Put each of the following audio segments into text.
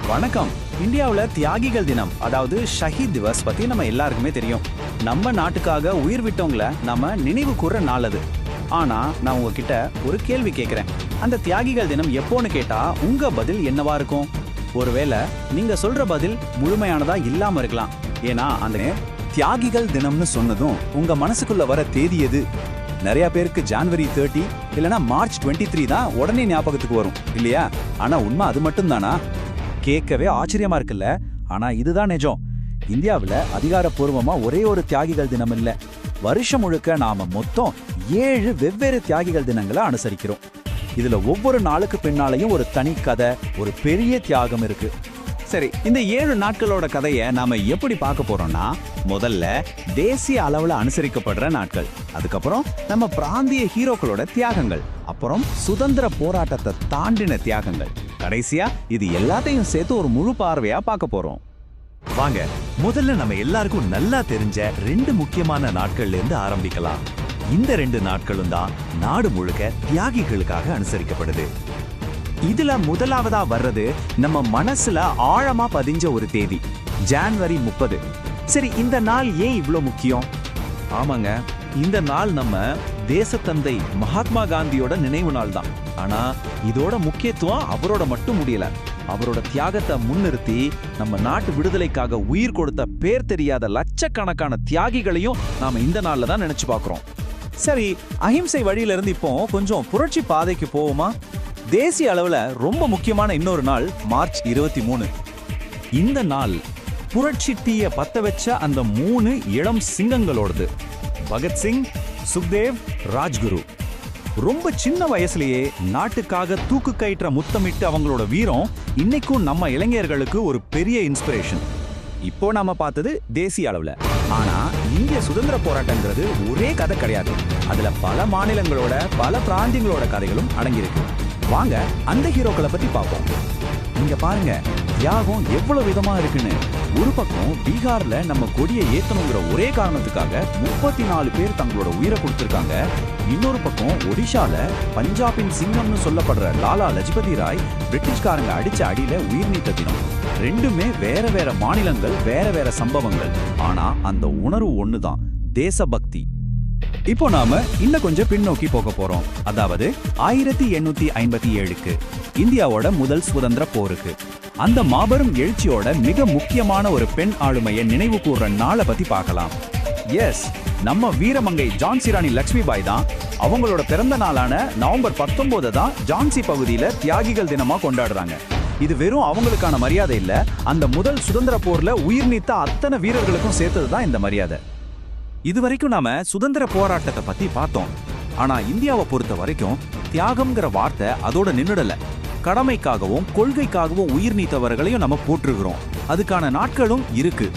வணக்கம். இந்தியாவுல தியாகிகள் தினம், அதாவது ஷஹீத் திவஸ் பத்தி நம்ம எல்லாருக்குமே தெரியும். நம்ம நாட்டுக்காக உயிர் விட்டவங்கள நம்ம நினைவு கூற நாள் அது. ஆனா நான் உங்ககிட்ட ஒரு கேள்வி கேட்கிறேன். அந்த தியாகிகள் தினம் எப்போன்னு கேட்டா உங்க பதில் என்னவா இருக்கும்? ஒருவேளை நீங்க சொல்ற பதில் முழுமையானதா இல்லாம இருக்கலாம். ஏன்னா அந்த தியாகிகள் தினம்னு சொன்னதும் உங்க மனசுக்குள்ள வர தேதி எது? நிறைய பேருக்கு ஜனவரி 30 இல்லனா மார்ச் 23 தான் உடனே ஞாபகத்துக்கு வரும் இல்லையா? ஆனா உண்மை அது மட்டும் தானா? கேட்கவே ஆச்சரியமா இருக்குல்ல. ஆனா இதுதான் நிஜம். இந்தியாவில் அதிகாரப்பூர்வமா ஒரே ஒரு தியாகிகள் தினம் இல்ல. வருஷம் முழுக்க நாம மொத்தம் 7 வெவ்வேறு தியாகிகள் தினங்களை அனுசரிக்கிறோம். இதுல ஒவ்வொரு நாளுக்கு பின்னாலையும் ஒரு தனி கதை, ஒரு பெரிய தியாகம் இருக்கு. சரி, இந்த 7 நாட்களோட கதையை நாம எப்படி பார்க்க போறோம்னா, முதல்ல தேசிய அளவுல அனுசரிக்கப்படுற நாட்கள், அதுக்கப்புறம் நம்ம பிராந்திய ஹீரோக்களோட தியாகங்கள், அப்புறம் சுதந்திர போராட்டத்தை தாண்டின தியாகங்கள், கடைசியா இது எல்லாத்தையும் சேர்த்து ஒரு முழு பார்வையா பார்க்க போறோம். வாங்க, முதல்ல நம்ம எல்லாருக்கும் நல்லா தெரிஞ்ச 2 முக்கியமான நாட்கள்ல இருந்து ஆரம்பிக்கலாம். இந்த 2 நாட்களும் தான் நாடு முழுக்க தியாகிகளுக்காக அனுசரிக்கப்படுது. இதுல முதலாவதா வர்றது நம்ம மனசுல ஆழமா பதிஞ்ச ஒரு தேதி, ஜனவரி 30. சரி, இந்த நாள் ஏன் இவ்ளோ முக்கியம்? ஆமாங்க, இந்த நாள் நம்ம தேசத்தந்தை மகாத்மா காந்தியோட நினைவு நாள் தான். ஆனா இதோட முக்கியத்துவம் அவரோட மட்டும் முடியல. அவரோட தியாகத்தை முன்னிறுத்தி நம்ம நாட்டு விடுதலைக்காக உயிர் கொடுத்த பேர் தெரியாத லட்சக்கணக்கான தியாகிகளையும் நாம இந்த நாள்ல தான் நினைச்சு பார்க்கிறோம். சரி, அஹிம்சை வழியில இருந்து இப்போ கொஞ்சம் புரட்சி பாதைக்கு போவோமா? தேசிய அளவுல ரொம்ப முக்கியமான இன்னொரு நாள் மார்ச் 23. இந்த நாள் புரட்சி தீய பத்த வச்ச அந்த 3 இளம் சிங்கங்களோடது. பகத்சிங், சுக்தேவ், ராஜ்குரு. ரொம்ப சின்ன வயசுலயே நாட்டுக்காக தூக்கு கயிற்ற முத்தமிட்டு அவங்களோட வீரம் இன்னைக்கும் நம்ம இளைஞர்களுக்கு ஒரு பெரிய இன்ஸ்பிரேஷன். இப்போ நாம பார்த்தது தேசிய அளவுல. ஆனா இந்திய சுதந்திர போராட்டங்கிறது ஒரே கதை கிடையாது. அதுல பல மாநிலங்களோட பல பிராந்தியங்களோட கதைகளும் அடங்கியிருக்கு. வாங்க அந்த ஹீரோக்களை பத்தி பார்ப்போம். இங்க பாருங்க, தியாகம் எவ்வளவு விதமா இருக்குன்னு. ஒரு பக்கம் பீகார்ல நம்ம கொடியை ஏத்தணுங்கிற ஒரே காரணத்துக்காக 34 பேர் தங்களோட உயிரை கொடுத்திருக்காங்க. இன்னொரு பக்கம் ஒடிஷால பஞ்சாபின் சிங்கம்னு சொல்லப்படுற லாலா லஜபதி ராய் பிரிட்டிஷ்காரங்க அடிச்ச அடியில உயிர் நீத்த தினம். ரெண்டுமே வேற வேற மாநிலங்கள், வேற வேற சம்பவங்கள். ஆனா அந்த உணர்வு ஒண்ணுதான், தேசபக்தி. இப்போ நாம இன்னும் கொஞ்சம் பின்னோக்கி போக போறோம். அதாவது 1857க்கு, இந்தியாவோட முதல் சுதந்திர போருக்கு. அந்த மாபெரும் எழுச்சியோட மிக முக்கியமான ஒரு பெண் ஆளுமையை நினைவு கூர்ற நாளை பத்தி பார்க்கலாம். எஸ், நம்ம வீரமங்கை ஜான்சி ராணி லட்சுமிபாய் தான். அவங்களோட பிறந்த நாளான நவம்பர் 19 தான் ஜான்சி பகுதியில தியாகிகள் தினமா கொண்டாடுறாங்க. இது வெறும் அவங்களுக்கான மரியாதை இல்ல, அந்த முதல் சுதந்திர போர்ல உயிர் நீத்த அத்தனை வீரர்களுக்கும் சேர்த்ததுதான் இந்த மரியாதை. இதுவரைக்கும் நாம சுதந்திர போராட்டத்தை பத்தி பார்த்தோம். ஆனா இந்தியாவை பொறுத்த வரைக்கும் தியாகம்ங்கிற வார்த்தை அதோட நின்னுடல. கடமைக்காகவும் கொள்கைக்காகவும் உயிர் நீத்தவர்களையும் நம்ம போற்றுகிறோம். அதுக்கான நாட்களும் இருக்கு.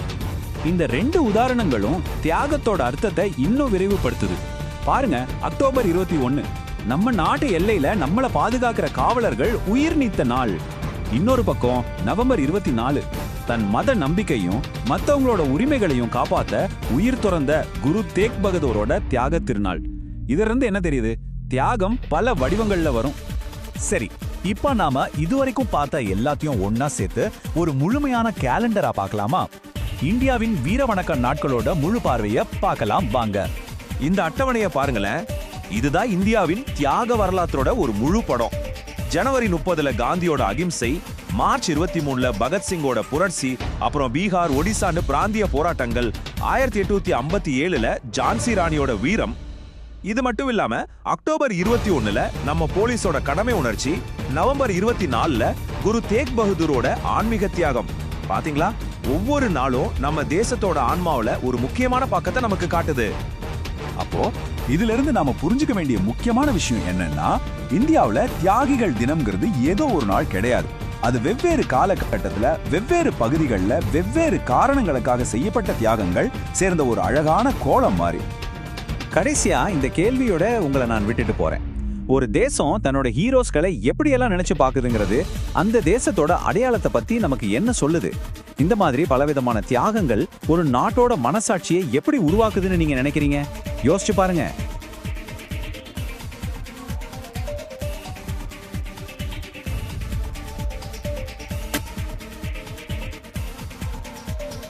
இந்த 2 உதாரணங்களும் தியாகத்தோட அர்த்தத்தை இன்னும் விரைவுபடுத்துது. பாருங்க, அக்டோபர் 21 நம்ம நாட்டு எல்லையில நம்மளை பாதுகாக்கிற காவலர்கள் உயிர் நீத்த நாள். இன்னொரு பக்கம் நவம்பர் 24 தன் மத நம்பிக்கையும் மற்றவங்களோட உரிமைகளையும் காப்பாத்த உயிர் துறந்த குரு தேக் பகதூரோட தியாக திருநாள். இதிலிருந்து என்ன தெரியுது? தியாகம் பல வடிவங்கள்ல வரும். சரி, இப்ப நாம இதுவரைக்கும் பார்த்த எல்லாத்தையும் ஒன்னா சேர்த்து ஒரு முழுமையான கேலண்டரா பார்க்கலாமா? இந்தியாவின் வீரவணக்க நாட்களோட முழு பார்வைய பார்க்கலாம் வாங்க. இந்த அட்டவணையை பாருங்களேன். இதுதான் இந்தியாவின் தியாக வரலாற்றோட ஒரு முழு படம். ஜனவரி 30ல காந்தியோட அகிம்சை, மார்ச் 23ல பகத்சிங்கோட புரட்சி, அப்புறம் பீகார், ஒடிசான்னு பிராந்திய போராட்டங்கள், 1857ல ஜான்சி ராணியோட வீரம். இது மட்டும் இல்லாம அக்டோபர் 21ல நம்ம போலீஸோட கடமை உணர்ச்சி, நவம்பர் 24ல குரு தேக் பகதூரோட ஆன்மீக தியாகம். பாத்தீங்களா, ஒவ்வொரு நாளும் நம்ம தேசத்தோட ஆன்மாவில ஒரு முக்கியமான பக்கத்தை நமக்கு காட்டுது. அப்போ இதுல இருந்து நாம புரிஞ்சுக்க வேண்டிய முக்கியமான விஷயம் என்னன்னா, இந்தியாவுல தியாகிகள் தினம்ங்கிறது ஏதோ ஒரு நாள் கிடையாது. அது வெவ்வேறு காலகட்டத்துல வெவ்வேறு பகுதிகளில் வெவ்வேறு காரணங்களுக்காக செய்யப்பட்ட தியாகங்கள் சேர்ந்த ஒரு அழகான கோலம் மாதிரி. கடைசியா இந்த கேள்வியோட உங்களை நான் விட்டுட்டு போறேன். ஒரு தேசம் தன்னோட ஹீரோஸ்களை எப்படியெல்லாம் நினைச்சு பாக்குதுங்கிறது அந்த தேசத்தோட அடையாளத்தை பத்தி நமக்கு என்ன சொல்லுது? இந்த மாதிரி பலவிதமான தியாகங்கள் ஒரு நாட்டோட மனசாட்சியை எப்படி உருவாக்குதுன்னு நீங்க நினைக்கிறீங்க? யோசிச்சு பாருங்க.